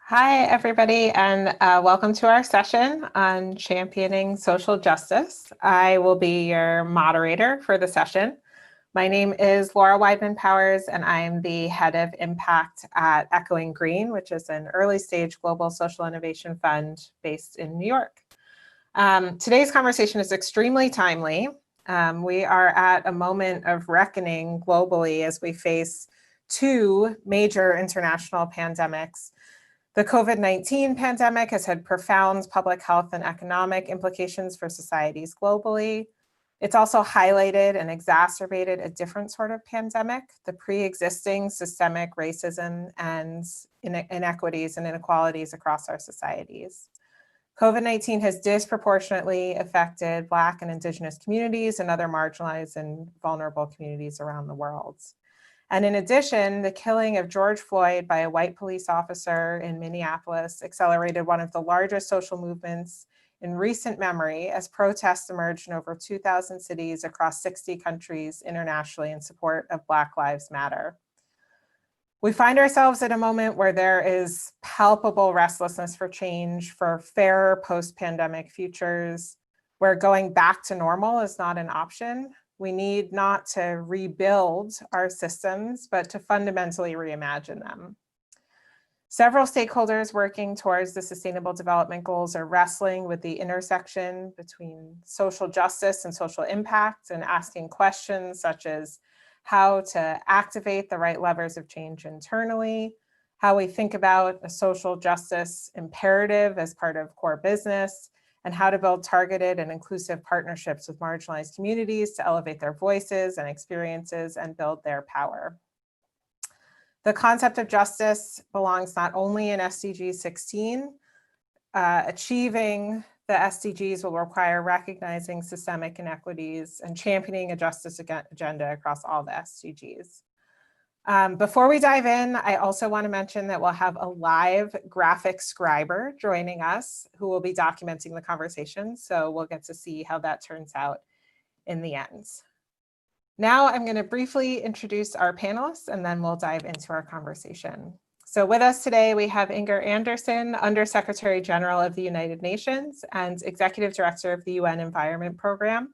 Hi, everybody, and welcome to our session on championing social justice. I will be your moderator for the session. My name is Laura Weidman-Powers, and I'm the head of impact at Echoing Green, which is an early stage global social innovation fund based in New York. Today's conversation is extremely timely. We are at a moment of reckoning globally as we face two major international pandemics. The COVID-19 pandemic has had profound public health and economic implications for societies globally. It's also highlighted and exacerbated a different sort of pandemic, the pre-existing systemic racism and inequities and inequalities across our societies. COVID-19 has disproportionately affected Black and Indigenous communities and other marginalized and vulnerable communities around the world. And in addition, the killing of George Floyd by a white police officer in Minneapolis accelerated one of the largest social movements in recent memory as protests emerged in over 2,000 cities across 60 countries internationally in support of Black Lives Matter. We find ourselves at a moment where there is palpable restlessness for change, for fairer post-pandemic futures, where going back to normal is not an option. We need not to rebuild our systems, but to fundamentally reimagine them. Several stakeholders working towards the Sustainable Development Goals are wrestling with the intersection between social justice and social impact and asking questions such as how to activate the right levers of change internally, how we think about a social justice imperative as part of core business, and how to build targeted and inclusive partnerships with marginalized communities to elevate their voices and experiences and build their power. The concept of justice belongs not only in SDG 16, achieving the SDGs will require recognizing systemic inequities and championing a justice agenda across all the SDGs. Before we dive in, I also want to mention that we'll have a live graphic scriber joining us who will be documenting the conversation. So we'll get to see how that turns out in the end. Now I'm going to briefly introduce our panelists and then we'll dive into our conversation. So with us today, we have Inger Andersen, Undersecretary General of the United Nations and Executive Director of the UN Environment Program.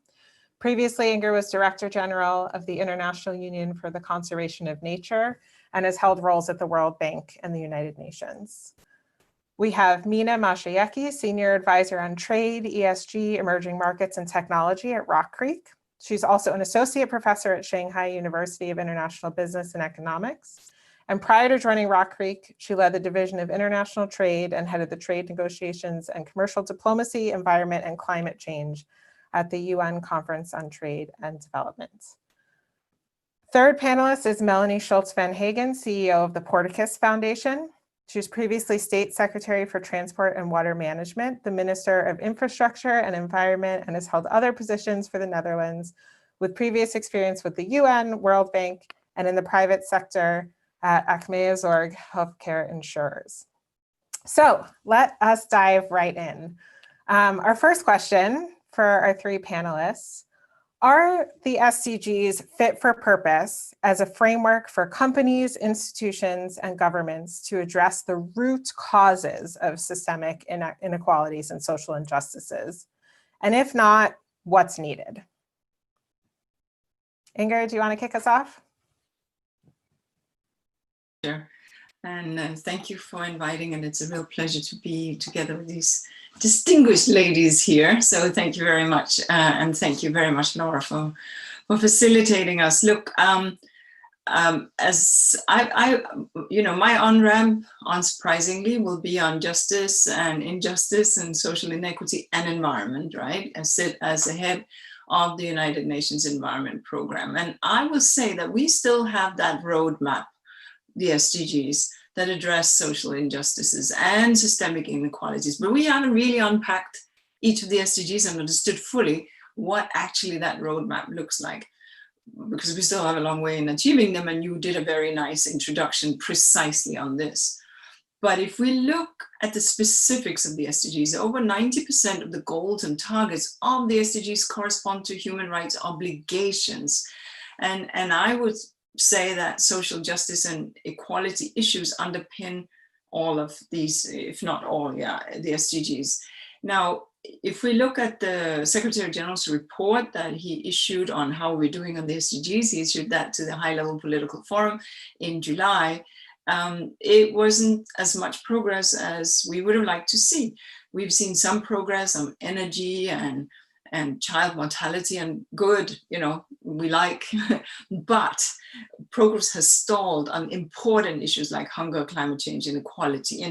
Previously, Inger was Director General of the International Union for the Conservation of Nature and has held roles at the World Bank and the United Nations. We have Mina Mashayeki, Senior Advisor on Trade, ESG, Emerging Markets and Technology at Rock Creek. She's also an Associate Professor at Shanghai University of International Business and Economics. And prior to joining Rock Creek, she led the Division of International Trade and headed the Trade Negotiations and Commercial Diplomacy, Environment and Climate Change at the UN Conference on Trade and Development. Third panelist is Melanie Schultz Van Hagen, CEO of the Porticus Foundation. She was previously State Secretary for Transport and Water Management, the Minister of Infrastructure and Environment, and has held other positions for the Netherlands with previous experience with the UN, World Bank, and in the private sector at Achmea Zorg Healthcare Insurers. So let us dive right in. Our first question for our three panelists: are the SDGs fit for purpose as a framework for companies, institutions, and governments to address the root causes of systemic inequalities and social injustices? And if not, what's needed? Inger, do you want to kick us off? Sure. And thank you for inviting, and it's a real pleasure to be together with these distinguished ladies here. So thank you very much, and thank you very much, Laura, for facilitating us. Look, as my on-ramp, unsurprisingly, will be on justice and injustice and social inequity and environment, right? I sit as the head of the United Nations Environment Program, and I will say that we still have that roadmap, the SDGs, that address social injustices and systemic inequalities. But we haven't really unpacked each of the SDGs and understood fully what actually that roadmap looks like, because we still have a long way in achieving them, and you did a very nice introduction precisely on this. But if we look at the specifics of the SDGs, over 90% of the goals and targets of the SDGs correspond to human rights obligations. And I would say that social justice and equality issues underpin all of these, if not all, the SDGs. Now, if we look at the Secretary General's report that he issued on how we're doing on the SDGs, he issued that to the high-level political forum in July. It wasn't as much progress as we would have liked to see. We've seen some progress on energy and child mortality, and good, we like, but progress has stalled on important issues like hunger, climate change, inequality,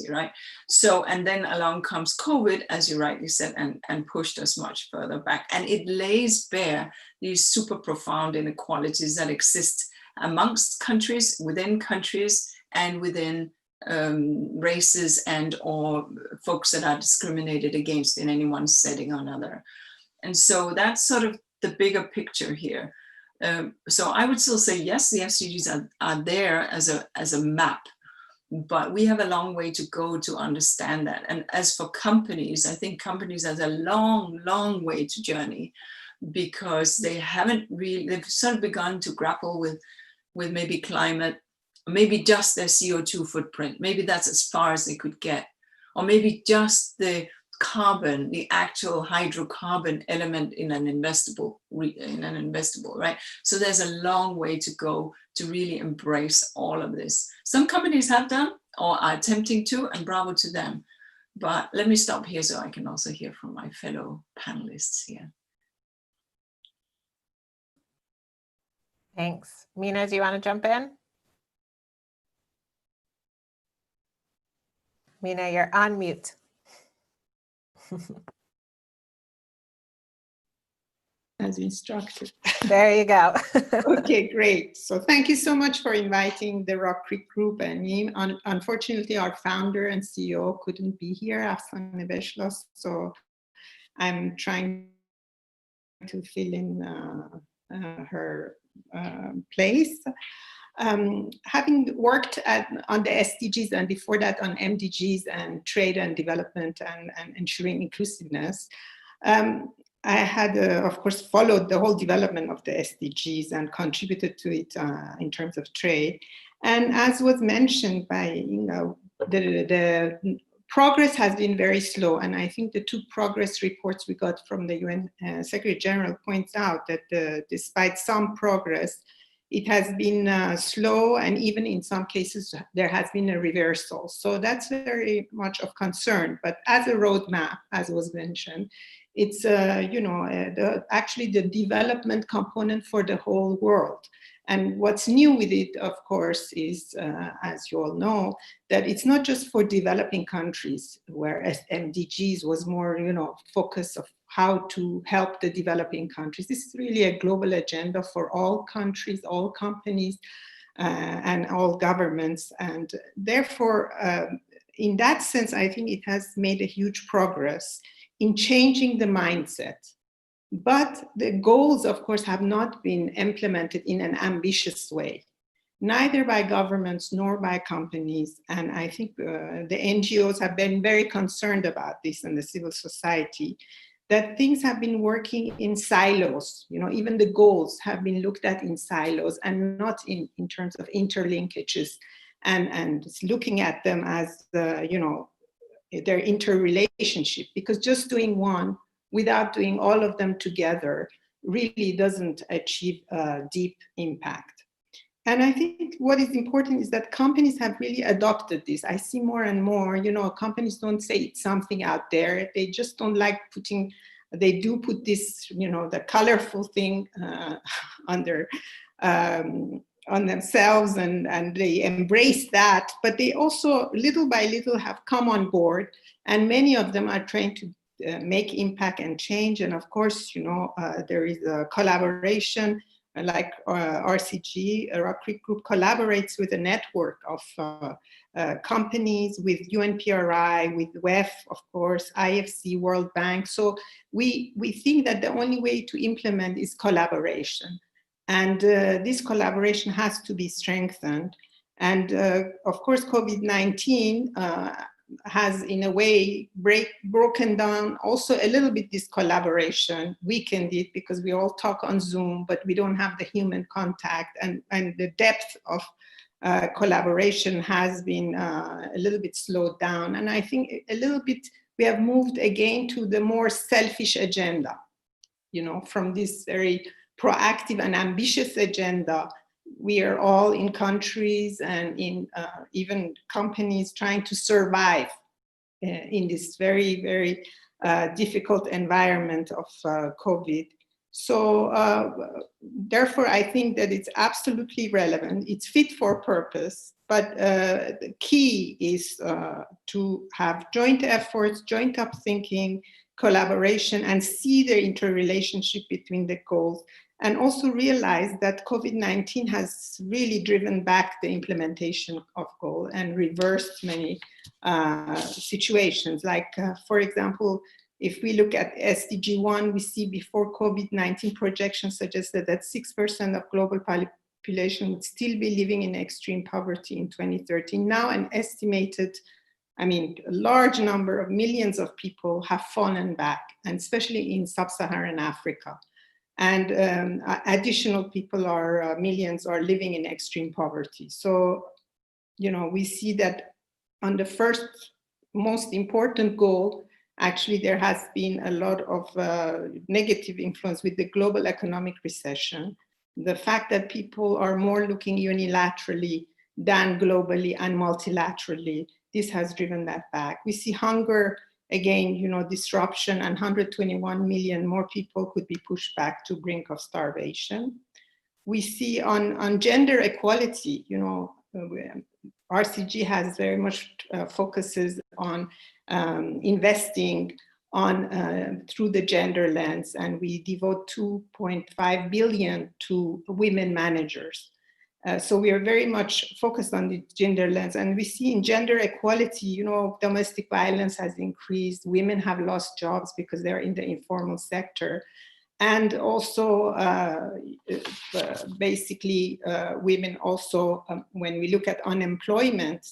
right? So, and then along comes COVID, as you rightly said, and pushed us much further back. And it lays bare these super profound inequalities that exist amongst countries, within countries, and within races and or folks that are discriminated against in any one setting or another. And so that's sort of the bigger picture here. So I would still say, yes, the SDGs are there as a map, but we have a long way to go to understand that. And as for companies, I think companies have a long, long way to journey, because they've sort of begun to grapple with maybe climate, maybe just their CO2 footprint. Maybe that's as far as they could get, or maybe just the carbon, the actual hydrocarbon element in an investable, right? So there's a long way to go to really embrace all of this. Some companies have done or are attempting to, and bravo to them. But let me stop here so I can also hear from my fellow panelists here. Thanks. Mina, do you want to jump in? Mina, you're on mute. As instructed. There you go. Okay, great. So thank you so much for inviting the Rock Creek Group and me. Unfortunately, our founder and CEO couldn't be here, Afsane Beshlos, so I'm trying to fill in her place. Having worked on the SDGs and before that on MDGs and trade and development and ensuring inclusiveness, I had, of course, followed the whole development of the SDGs and contributed to it in terms of trade. And as was mentioned by, the progress has been very slow. And I think the two progress reports we got from the UN Secretary General points out that despite some progress, it has been slow, and even in some cases, there has been a reversal. So that's very much of concern. But as a roadmap, as was mentioned, it's actually the development component for the whole world. And what's new with it, of course, is, as you all know, that it's not just for developing countries, whereas MDGs was more, focus of how to help the developing countries. This is really a global agenda for all countries, all companies, and all governments. And therefore, in that sense, I think it has made a huge progress in changing the mindset. But the goals, of course, have not been implemented in an ambitious way, neither by governments nor by companies. And I think the NGOs have been very concerned about this, and the civil society, that things have been working in silos. Even the goals have been looked at in silos and not in terms of interlinkages and looking at them as their interrelationship, because just doing one without doing all of them together really doesn't achieve a deep impact. And I think what is important is that companies have really adopted this. I see more and more, companies don't say it's something out there. They just don't like they do put this, the colorful thing on themselves, and they embrace that. But they also, little by little, have come on board, and many of them are trying to make impact and change. And of course, there is a collaboration, like RCG, Rock Creek Group collaborates with a network of companies, with UNPRI, with WEF, of course, IFC, World Bank. So we think that the only way to implement is collaboration. And this collaboration has to be strengthened. And of course, COVID-19 has in a way broken down also a little bit this collaboration, weakened it, because we all talk on Zoom, but we don't have the human contact and the depth of collaboration has been a little bit slowed down. And I think a little bit, we have moved again to the more selfish agenda, from this very proactive and ambitious agenda. We are all in countries and in even companies trying to survive in this very, very difficult environment of COVID. So therefore, I think that it's absolutely relevant. It's fit for purpose, but the key is to have joint efforts, joint up thinking, collaboration, and see the interrelationship between the goals. And also realize that COVID-19 has really driven back the implementation of goals and reversed many situations. Like, for example, if we look at SDG 1, we see before COVID-19 projections suggested that 6% of global population would still be living in extreme poverty in 2013. Now an estimated, a large number of millions of people have fallen back, and especially in sub-Saharan Africa. And additional people are, millions are living in extreme poverty. So, we see that on the first most important goal, actually there has been a lot of negative influence with the global economic recession. The fact that people are more looking unilaterally than globally and multilaterally, this has driven that back. We see hunger, again, disruption, and 121 million more people could be pushed back to brink of starvation. We see on gender equality, RCG has very much focuses on investing on through the gender lens, and we devote 2.5 billion to women managers. So we are very much focused on the gender lens, and we see in gender equality, domestic violence has increased, women have lost jobs because they're in the informal sector. And also, basically, women also, when we look at unemployment,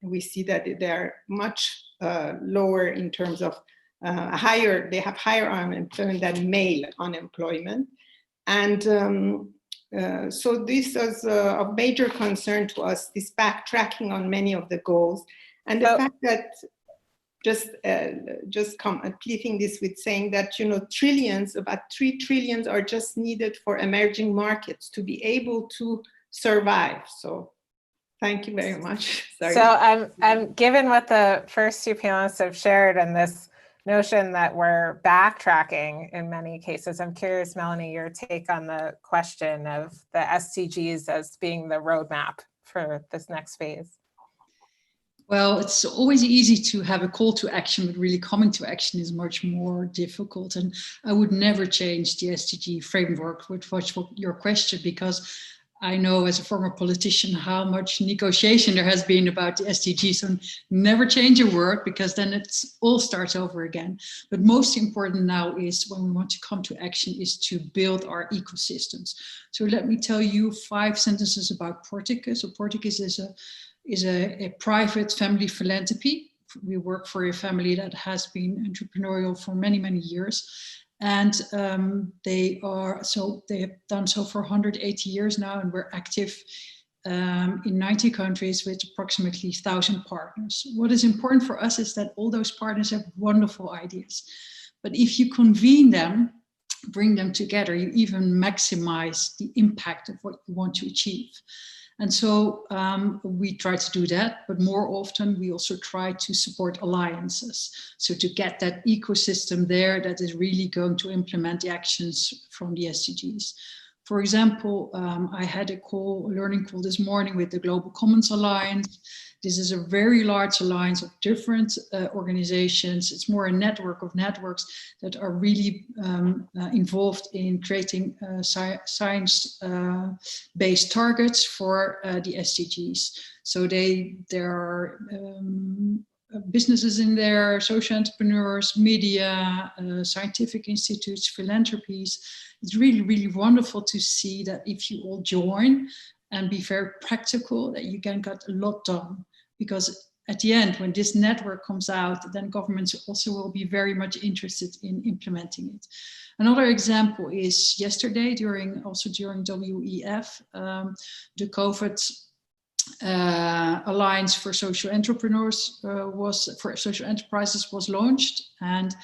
we see that they're much lower in terms of they have higher unemployment than male unemployment. And so this is of major concern to us, this backtracking on many of the goals. And the fact that just completing this with saying that, trillions, about 3 trillion are just needed for emerging markets to be able to survive. So thank you very much. Sorry. So I'm given what the first two panelists have shared and this notion that we're backtracking in many cases, I'm curious, Melanie, your take on the question of the SDGs as being the roadmap for this next phase. Well, it's always easy to have a call to action, but really coming to action is much more difficult. And I would never change the SDG framework, which was your question, because I know as a former politician how much negotiation there has been about the SDGs. So never change a word, because then it's all starts over again. But most important now is, when we want to come to action, is to build our ecosystems. So let me tell you 5 sentences about Porticus. So Porticus is a private family philanthropy. We work for a family that has been entrepreneurial for many, many years. And they have done so for 180 years now, and we're active in 90 countries with approximately 1,000 partners. What is important for us is that all those partners have wonderful ideas. But if you convene them, bring them together, you even maximize the impact of what you want to achieve. And so we try to do that, but more often we also try to support alliances. So to get that ecosystem there that is really going to implement the actions from the SDGs. For example, I had a learning call this morning with the Global Commons Alliance. This is a very large alliance of different organizations. It's more a network of networks that are really involved in creating science-based targets for the SDGs. So there are businesses in there, social entrepreneurs, media, scientific institutes, philanthropies. It's really, really wonderful to see that if you all join and be very practical, that you can get a lot done. Because at the end, when this network comes out, then governments also will be very much interested in implementing it. Another example is yesterday, during WEF, the COVID Alliance for Social Entrepreneurs for social enterprises was launched, and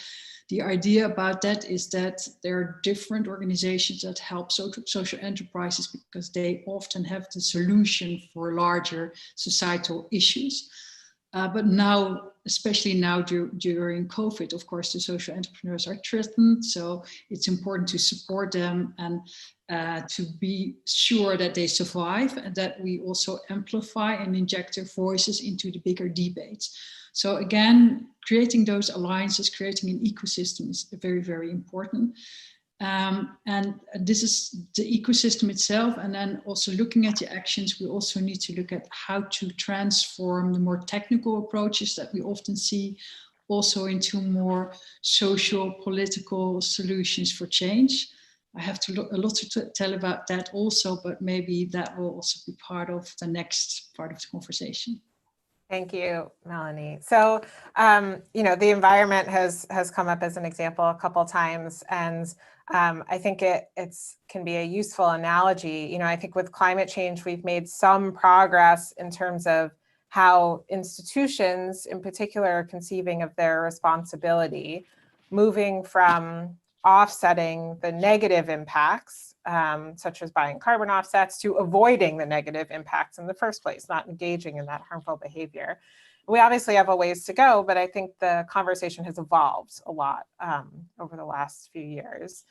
the idea about that is that there are different organizations that help social enterprises because they often have the solution for larger societal issues. But now, especially now during COVID, of course, the social entrepreneurs are threatened. So it's important to support them and to be sure that they survive, and that we also amplify and inject their voices into the bigger debates. So again, creating those alliances, creating an ecosystem is very, very important. And this is the ecosystem itself. And then also looking at the actions, we also need to look at how to transform the more technical approaches that we often see also into more social, political solutions for change. I have a lot to tell about that also, but maybe that will also be part of the next part of the conversation. Thank you, Melanie. So, the environment has come up as an example a couple of times, and I think it can be a useful analogy. I think with climate change, we've made some progress in terms of how institutions in particular are conceiving of their responsibility, moving from offsetting the negative impacts, such as buying carbon offsets, to avoiding the negative impacts in the first place, not engaging in that harmful behavior. We obviously have a ways to go, but I think the conversation has evolved a lot over the last few years.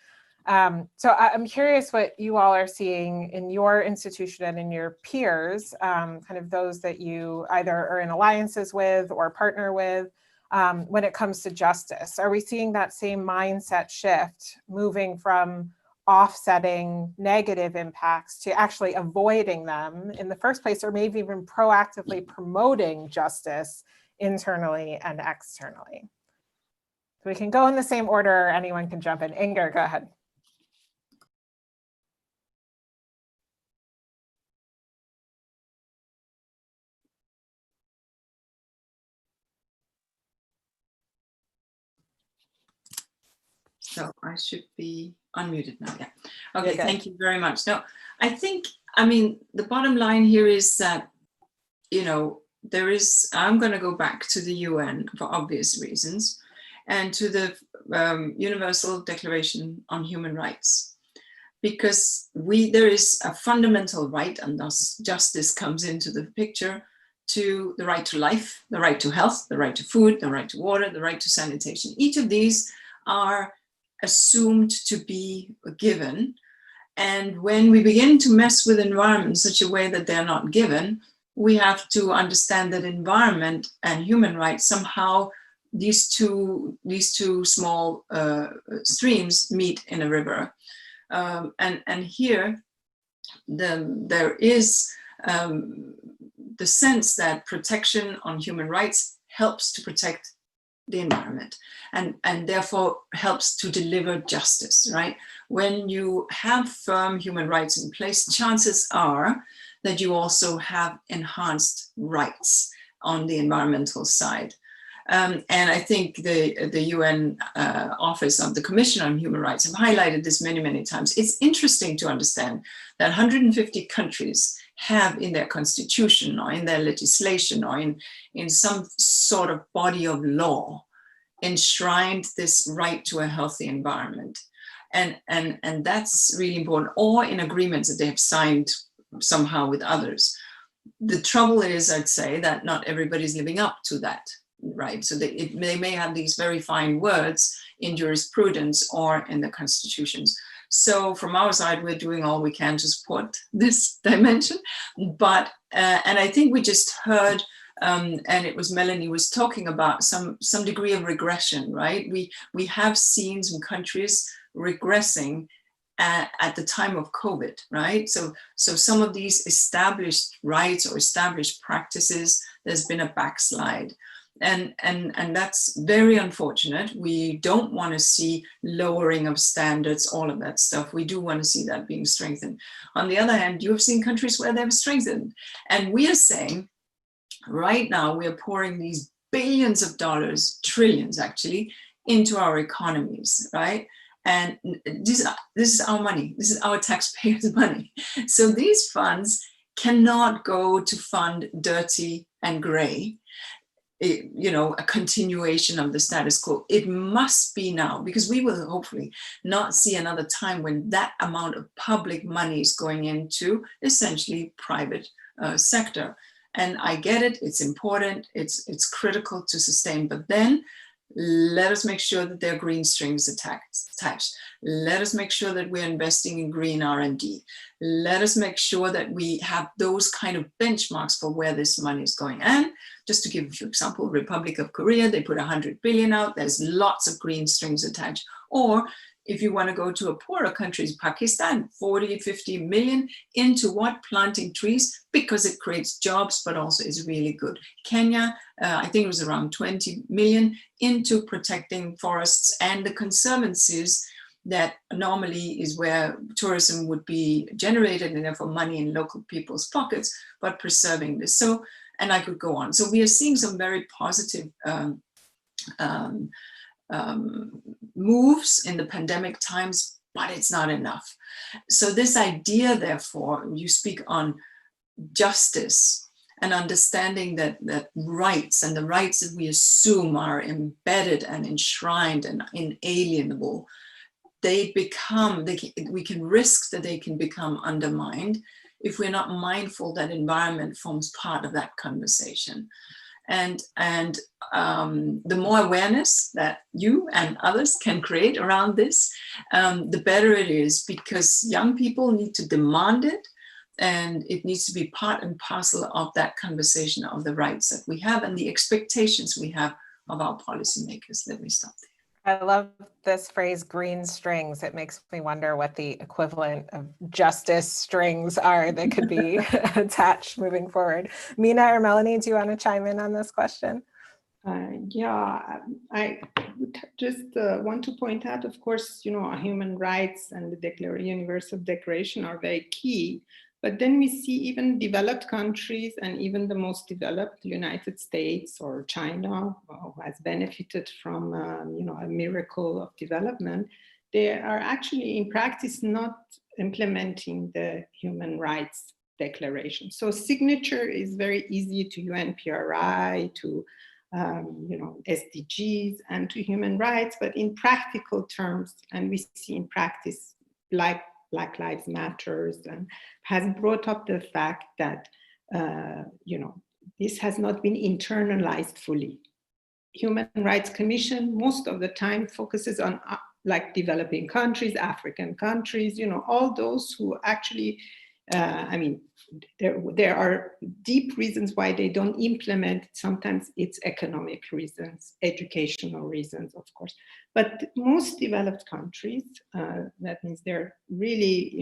So I'm curious what you all are seeing in your institution and in your peers, kind of those that you either are in alliances with or partner with, when it comes to justice. Are we seeing that same mindset shift, moving from offsetting negative impacts to actually avoiding them in the first place, or maybe even proactively promoting justice internally and externally? So we can go in the same order, or anyone can jump in. Inger, go ahead. So I should be unmuted now. Yeah. Okay. Thank you very much. No, the bottom line here is that, I'm going to go back to the UN for obvious reasons, and to the Universal Declaration on Human Rights, because there is a fundamental right, and thus justice comes into the picture, to the right to life, the right to health, the right to food, the right to water, the right to sanitation. Each of these are assumed to be given. And when we begin to mess with environment in such a way that they're not given, we have to understand that environment and human rights, somehow these two small streams meet in a river. And here there is the sense that protection on human rights helps to protect the environment, and therefore helps to deliver justice, right? When you have firm human rights in place, chances are that you also have enhanced rights on the environmental side. And I think the UN Office of the Commissioner on Human Rights have highlighted this many, many times. It's interesting to understand that 150 countries have in their constitution or in their legislation or in some sort of body of law enshrined this right to a healthy environment. And that's really important, or in agreements that they have signed somehow with others. The trouble is, I'd say, that not everybody's living up to that, right? So they may have these very fine words in jurisprudence or in the constitutions. So from our side, we're doing all we can to support this dimension. But, and I think we just heard, and it was Melanie was talking about some degree of regression, right? We have seen some countries regressing at the time of COVID, right? So some of these established rights or established practices, there's been a backslide. And that's very unfortunate. We don't want to see lowering of standards, all of that stuff. We do want to see that being strengthened. On the other hand, you have seen countries where they've strengthened. And we are saying, right now, we are pouring these billions of dollars, trillions actually, into our economies, right? And this is our money. This is our taxpayers' money. So these funds, cannot go to fund dirty and gray, a continuation of the status quo. It must be now, because we will hopefully not see another time when that amount of public money is going into essentially private sector. And I get it, it's important, it's critical to sustain, but then let us make sure that there are green strings attached. Let us make sure that we're investing in green R&D. Let us make sure that we have those kind of benchmarks for where this money is going. And just to give a few examples, Republic of Korea, they put 100 billion out. There's lots of green strings attached. Or if you want to go to a poorer country, Pakistan, 40, 50 million into what? Planting trees, because it creates jobs, but also is really good. Kenya, I think it was around 20 million into protecting forests and the conservancies that normally is where tourism would be generated and therefore money in local people's pockets, but preserving this. So, and I could go on. So we are seeing some very positive moves in the pandemic times, but it's not enough. So this idea, therefore, you speak on justice and understanding that rights and the rights that we assume are embedded and enshrined and inalienable, we can risk that they can become undermined if we're not mindful that environment forms part of that conversation. And the more awareness that you and others can create around this, the better it is, because young people need to demand it, and it needs to be part and parcel of that conversation of the rights that we have and the expectations we have of our policymakers. Let me stop there. I love this phrase, green strings. It makes me wonder what the equivalent of justice strings are that could be attached moving forward. Mina or Melanie, do you want to chime in on this question? Yeah, I would just want to point out, of course, human rights and the Universal Declaration are very key. But then we see even developed countries and even the most developed United States or China, who has benefited from a miracle of development, they are actually in practice not implementing the Human Rights Declaration. So signature is very easy to UNPRI, to SDGs and to human rights, but in practical terms, and we see in practice, like Black Lives Matters, and has brought up the fact that, this has not been internalized fully. Human Rights Commission most of the time focuses on like developing countries, African countries, all those who actually, there are deep reasons why they don't implement. Sometimes it's economic reasons, educational reasons, of course. But most developed countries, that means they're really,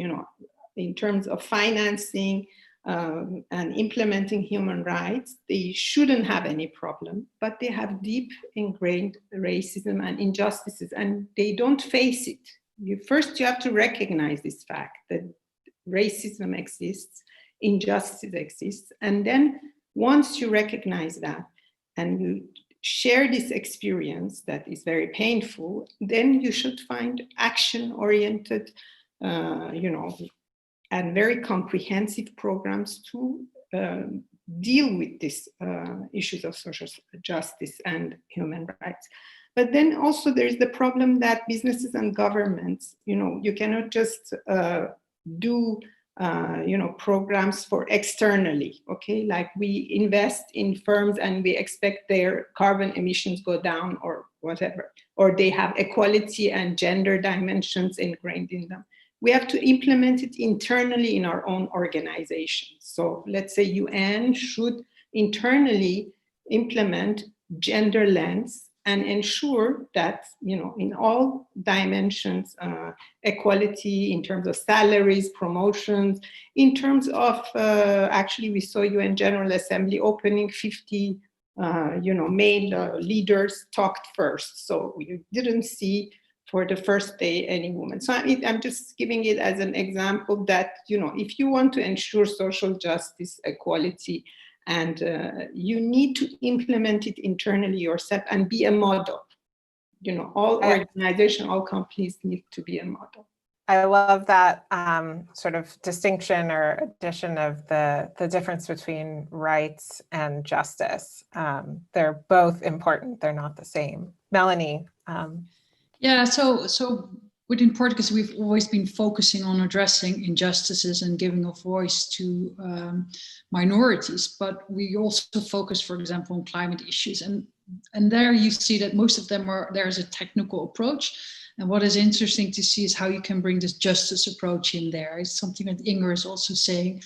in terms of financing and implementing human rights, they shouldn't have any problem, but they have deep ingrained racism and injustices, and they don't face it. First, you have to recognize this fact that racism exists, injustice exists, and then once you recognize that and you share this experience that is very painful, then you should find action-oriented, and very comprehensive programs to deal with these issues of social justice and human rights. But then also there's the problem that businesses and governments, you cannot just do programs for externally, okay? Like we invest in firms and we expect their carbon emissions go down or whatever, or they have equality and gender dimensions ingrained in them. We have to implement it internally in our own organizations. So let's say UN should internally implement gender lens and ensure that, in all dimensions, equality in terms of salaries, promotions, in terms of, actually we saw UN General Assembly opening 50, male leaders talked first. So you didn't see for the first day any woman. So I'm just giving it as an example that, if you want to ensure social justice, equality, and you need to implement it internally yourself and be a model. All organizations, all companies need to be a model. I love that sort of distinction or addition of the difference between rights and justice. They're both important. They're not the same. Melanie. Yeah, so within Portuguese, we've always been focusing on addressing injustices and giving a voice to minorities, but we also focus, for example, on climate issues. And there you see that most of them there's a technical approach. And what is interesting to see is how you can bring this justice approach in there. It's something that Inger is also saying.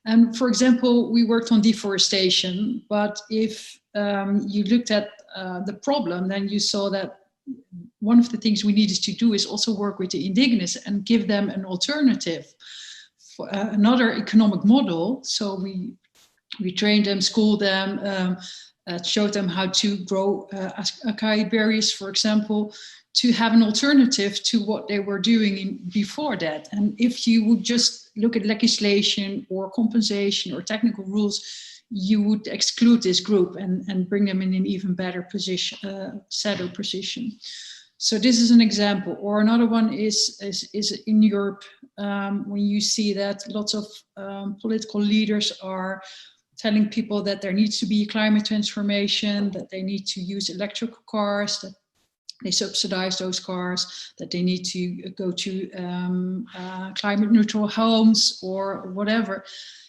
And for example, we worked on deforestation, but if you looked at the problem, then you saw that one of the things we needed to do is also work with the indigenous and give them an alternative, for, another economic model. So we trained them, schooled them, showed them how to grow acai berries, for example, to have an alternative to what they were doing before that. And if you would just look at legislation or compensation or technical rules, you would exclude this group and bring them in an even better position, sadder position. So this is an example. Or another one is in Europe, when you see that lots of political leaders are telling people that there needs to be a climate transformation, that they need to use electrical cars, that they subsidize those cars, that they need to go to climate neutral homes or whatever.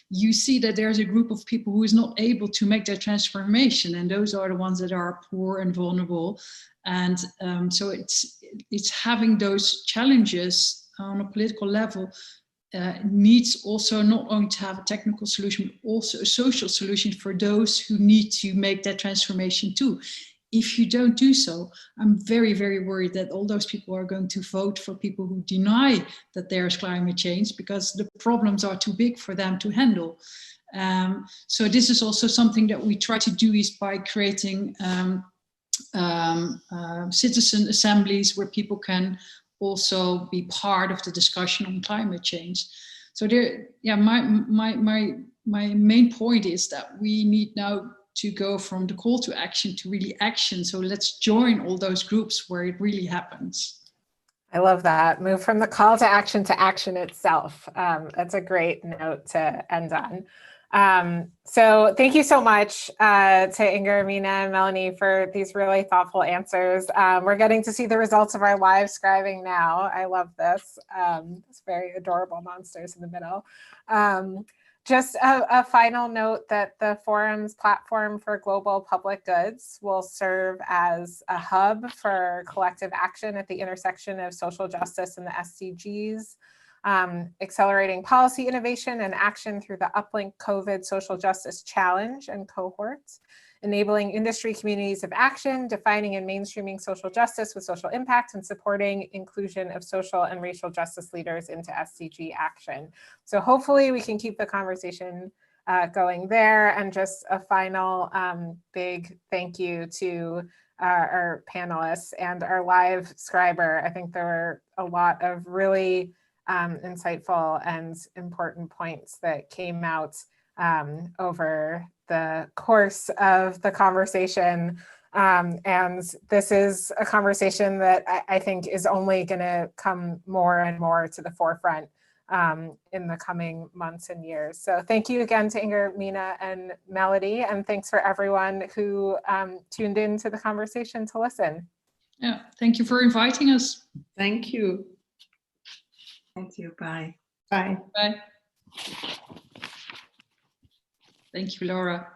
You see that there's a group of people who is not able to make that transformation, and those are the ones that are poor and vulnerable. And so it's having those challenges on a political level needs also not only to have a technical solution, but also a social solution for those who need to make that transformation too. If you don't do so, I'm very, very worried that all those people are going to vote for people who deny that there's climate change because the problems are too big for them to handle. So this is also something that we try to do is by creating citizen assemblies where people can also be part of the discussion on climate change. So there, yeah, my main point is that we need now to go from the call to action to really action. So let's join all those groups where it really happens. I love that. Move from the call to action itself. That's a great note to end on. So thank you so much to Inger, Mina, and Melanie for these really thoughtful answers. We're getting to see the results of our live scribing now. I love this. It's very adorable monsters in the middle. Just a final note that the forum's platform for global public goods will serve as a hub for collective action at the intersection of social justice and the SDGs, accelerating policy innovation and action through the Uplink COVID Social Justice Challenge and cohorts, enabling industry communities of action, defining and mainstreaming social justice with social impact, and supporting inclusion of social and racial justice leaders into SDG action. So hopefully we can keep the conversation going there. And just a final big thank you to our panelists and our live scriber. I think there were a lot of really insightful and important points that came out over the course of the conversation. And this is a conversation that I think is only going to come more and more to the forefront in the coming months and years. So thank you again to Inger, Mina, and Melody, and thanks for everyone who tuned in to the conversation to listen. Yeah, thank you for inviting us. Thank you. Thank you. Bye. Bye. Bye. Thank you, Laura.